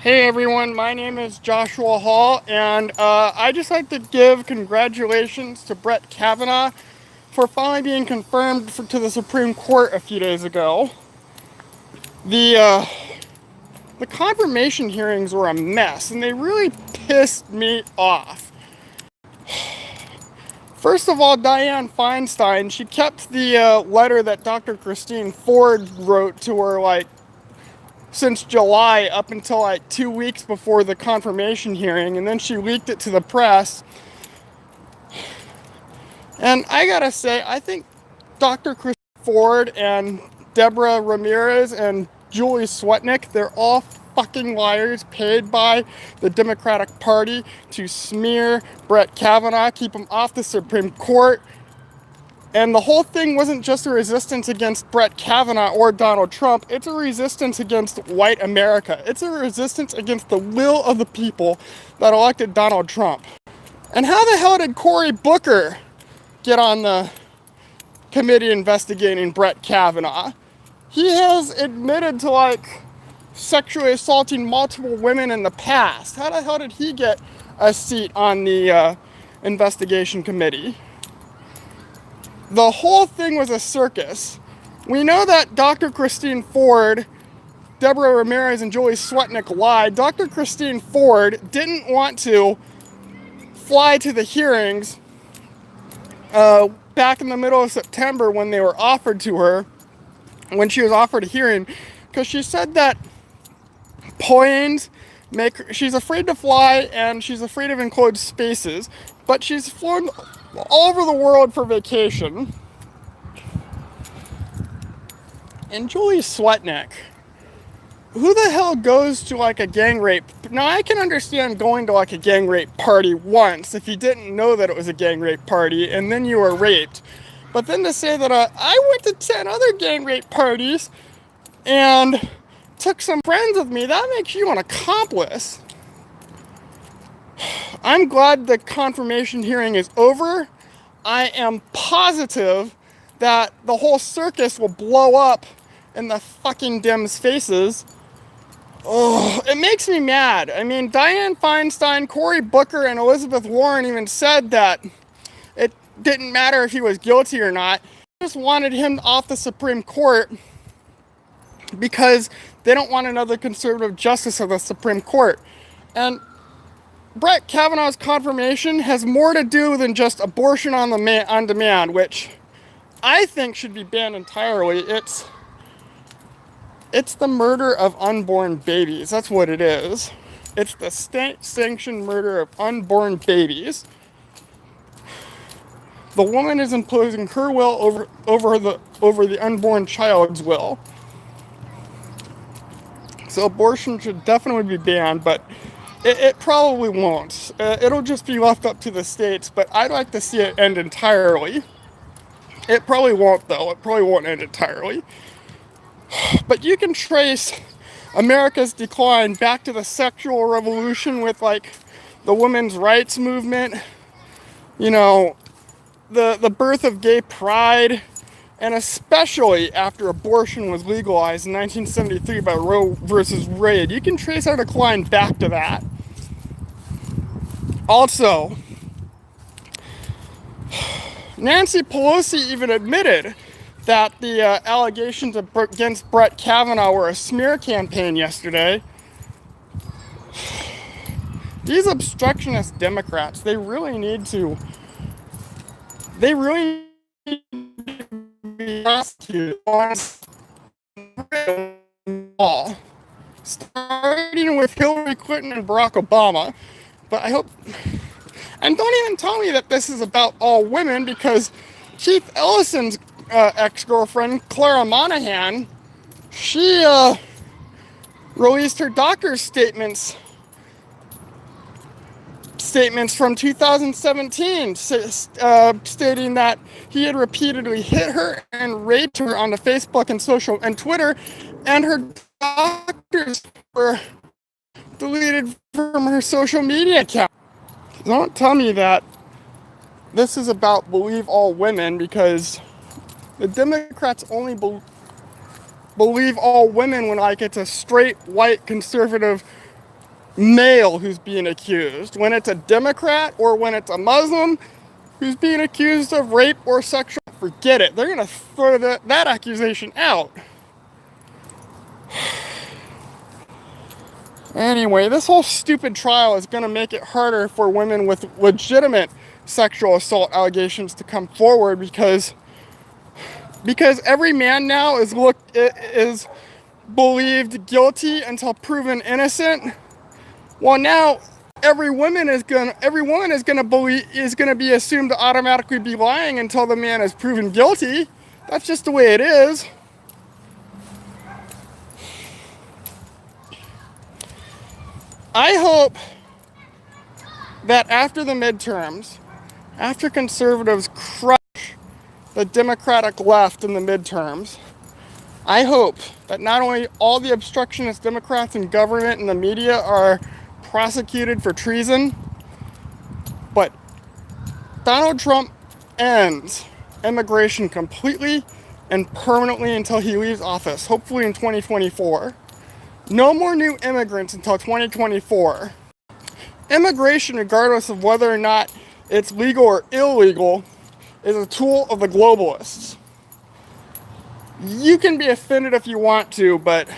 Hey everyone, my name is Joshua Hall, and I just like to give congratulations to Brett Kavanaugh for finally being confirmed to the Supreme Court a few days ago. The uh, the confirmation hearings were a mess, and they really pissed me off. First of all, Dianne Feinstein, she kept the letter that Dr. Christine Ford wrote to her since July up until 2 weeks before the confirmation hearing, and then she leaked it to the press. And I gotta say, I think Dr. Christine Ford and Deborah Ramirez and Julie Swetnick, they're all fucking liars paid by the Democratic Party to smear Brett Kavanaugh, keep him off the Supreme Court. And the whole thing wasn't just a resistance against Brett Kavanaugh or Donald Trump. It's a resistance against white America. It's a resistance against the will of the people that elected Donald Trump. And how the hell did Cory Booker get on the committee investigating Brett Kavanaugh? He has admitted to sexually assaulting multiple women in the past. How the hell did he get a seat on the investigation committee? The whole thing was a circus. We know that Dr. Christine Ford, Deborah Ramirez, and Julie Swetnick lied. Dr. Christine Ford didn't want to fly to the hearings back in the middle of September when they were offered to her, when she was offered a hearing, because she said that planes she's afraid to fly and she's afraid of enclosed spaces, but she's flown all over the world for vacation. And Julie Swetnick, who the hell goes to a gang rape? Now, I can understand going to a gang rape party once if you didn't know that it was a gang rape party and then you were raped. But then to say that I went to 10 other gang rape parties and took some friends with me, that makes you an accomplice. I'm glad the confirmation hearing is over. I am positive that the whole circus will blow up in the fucking Dems' faces. Oh, it makes me mad. I mean, Dianne Feinstein, Cory Booker, and Elizabeth Warren even said that it didn't matter if he was guilty or not. They just wanted him off the Supreme Court because they don't want another conservative justice of the Supreme Court. And Brett Kavanaugh's confirmation has more to do than just abortion on demand, which I think should be banned entirely. It's the murder of unborn babies. That's what it is. It's the state-sanctioned murder of unborn babies. The woman is imposing her will over the unborn child's will. So abortion should definitely be banned, but it probably won't. It'll just be left up to the states, but I'd like to see it end entirely. It probably won't, though. It probably won't end entirely. But you can trace America's decline back to the sexual revolution with the women's rights movement, the birth of gay pride, and especially after abortion was legalized in 1973 by Roe versus Wade. You can trace our decline back to that. Also, Nancy Pelosi even admitted that the allegations against Brett Kavanaugh were a smear campaign yesterday. These obstructionist Democrats, they really need to be prosecuted on all, starting with Hillary Clinton and Barack Obama. But I hope, and don't even tell me that this is about all women, because Keith Ellison's ex-girlfriend, Clara Monahan, she released her doctor's statements from 2017 stating that he had repeatedly hit her and raped her on the Facebook and social and Twitter, and her doctors were deleted from her social media account. Don't tell me that this is about believe all women, because the Democrats only believe all women when it's a straight white conservative male who's being accused. When it's a Democrat or when it's a Muslim who's being accused of rape or sexual, forget it. They're going to throw that accusation out. Anyway, this whole stupid trial is going to make it harder for women with legitimate sexual assault allegations to come forward because every man now is believed guilty until proven innocent. Well, now every woman is gonna be assumed to automatically be lying until the man is proven guilty. That's just the way it is. I hope that after the midterms, after conservatives crush the Democratic left in the midterms, I hope that not only all the obstructionist Democrats in government and the media are prosecuted for treason, but Donald Trump ends immigration completely and permanently until he leaves office, hopefully in 2024. No more new immigrants until 2024. Immigration, regardless of whether or not it's legal or illegal, is a tool of the globalists. You can be offended if you want to, but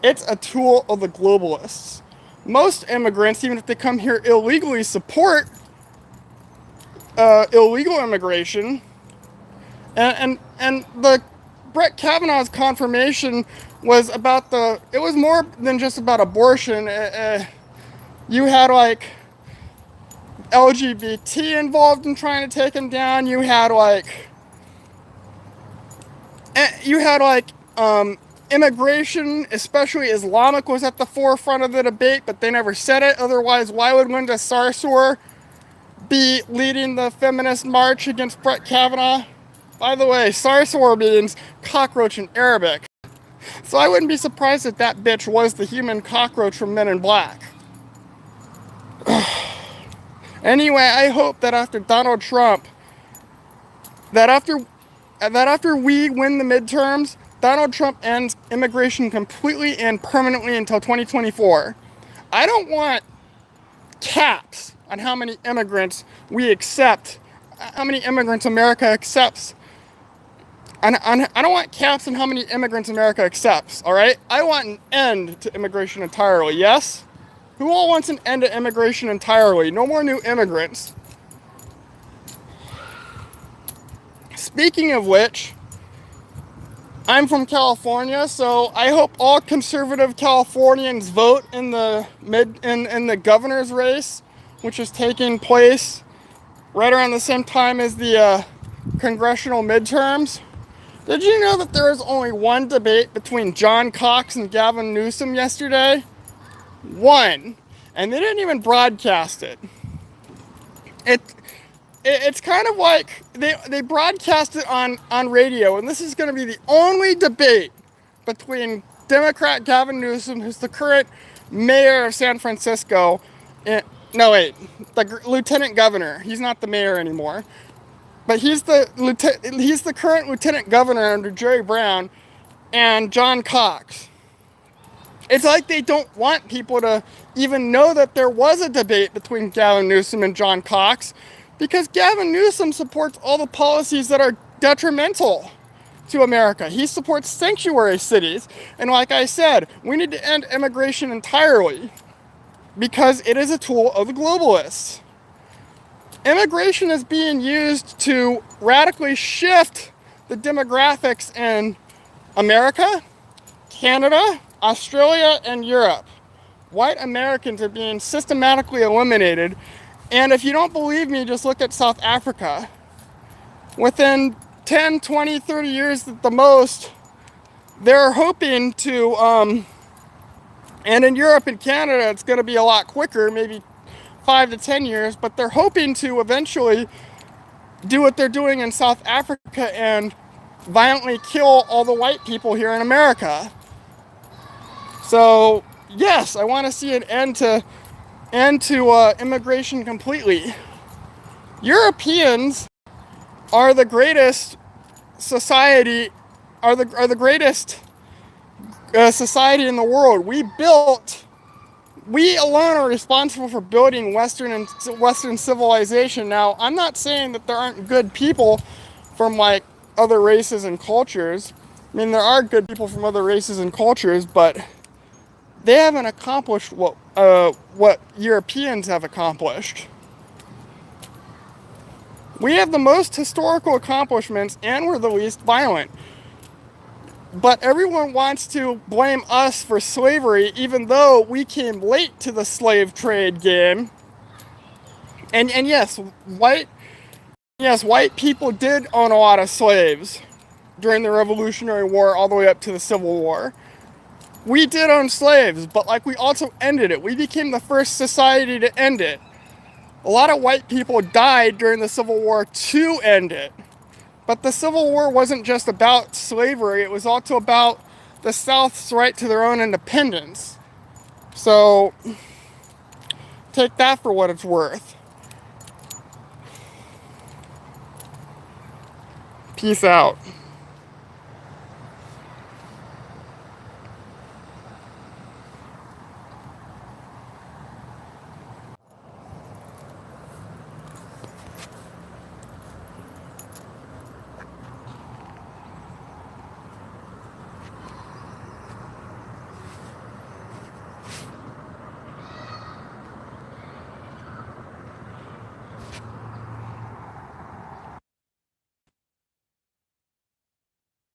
it's a tool of the globalists. Most immigrants, even if they come here illegally, support illegal immigration. And the Brett Kavanaugh's confirmation was about it was more than just about abortion. You had like LGBT involved in trying to take him down. You had immigration, especially Islamic, was at the forefront of the debate, but they never said it. Otherwise, why would Linda Sarsour be leading the feminist march against Brett Kavanaugh? By the way, Sarsour means cockroach in Arabic. So I wouldn't be surprised if that bitch was the human cockroach from Men in Black. Anyway, I hope that after Donald Trump, that after we win the midterms, Donald Trump ends immigration completely and permanently until 2024. I don't want caps on how many immigrants we accept, how many immigrants America accepts. I don't want caps on how many immigrants America accepts, all right? I want an end to immigration entirely, yes? Who all wants an end to immigration entirely? No more new immigrants. Speaking of which, I'm from California, so I hope all conservative Californians vote in the governor's race, which is taking place right around the same time as the congressional midterms. Did you know that there was only one debate between John Cox and Gavin Newsom yesterday? One. And they didn't even broadcast it. It's kind of like they broadcast it on radio, and this is going to be the only debate between Democrat Gavin Newsom, who's the current mayor of San Francisco. The lieutenant governor. He's not the mayor anymore. But he's the current lieutenant governor under Jerry Brown, and John Cox. It's like they don't want people to even know that there was a debate between Gavin Newsom and John Cox, because Gavin Newsom supports all the policies that are detrimental to America. He supports sanctuary cities, and like I said, we need to end immigration entirely because it is a tool of the globalists. Immigration is being used to radically shift the demographics in America, Canada, Australia, and Europe. White Americans are being systematically eliminated. And if you don't believe me, just look at South Africa. Within 10, 20, 30 years at the most, they're hoping to, and in Europe and Canada, it's going to be a lot quicker, maybe 5 to 10 years, but they're hoping to eventually do what they're doing in South Africa and violently kill all the white people here in America. So, yes, I want to see an end to immigration completely. Europeans are the greatest society, are the greatest society in the world. We built we alone are responsible for building Western civilization. Now, I'm not saying that there aren't good people from like other races and cultures. I mean, there are good people from other races and cultures, but they haven't accomplished what Europeans have accomplished. We have the most historical accomplishments, and we're the least violent. But everyone wants to blame us for slavery, even though we came late to the slave trade game. And yes, white people did own a lot of slaves during the Revolutionary War all the way up to the Civil War. We did own slaves, but like we also ended it. We became the first society to end it. A lot of white people died during the Civil War to end it. But the Civil War wasn't just about slavery, it was also about the South's right to their own independence. So, take that for what it's worth. Peace out.